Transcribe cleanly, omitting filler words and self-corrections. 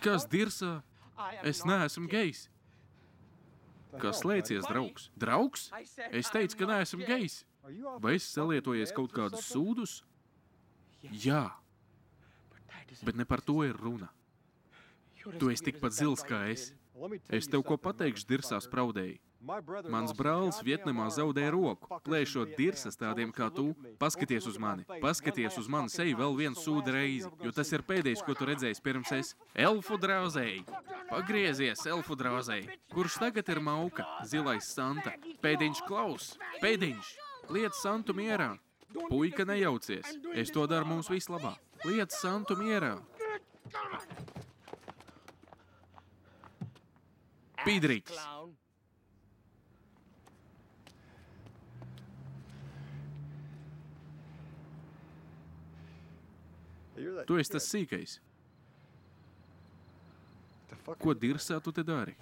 Kas dirsā? Es neesmu gejs. Kas slēcies, draugs? Draugs? Es teicu, ka neesmu gejs. Vai esi salietojies kaut kādus sūdus? Jā. Bet ne par to ir runa. Tu esi tikpat zils kā es. Es tev ko pateikšu, dirsā spraudēji. Mans brālis Vietnamā zaudēja roku, plēšot dirsas tādiem kā tu. Paskaties uz mani. Paskaties uz mani seju vēl vienu sūdu reizi, jo tas ir pēdējais, ko tu redzēsi pirms es. Elfu drauzēji! Pagriezies, elfu drauzēji! Kurš tagad ir mauka? Zilais Santa. Pēdiņš klaus! Pēdiņš! Liec Santu mierā! Puika nejaucies! Es to daru mums vislabāk! Liec Santu mierā! Pīdrītis! Tu esi tas sīkais. Ko dirsā tu te dari?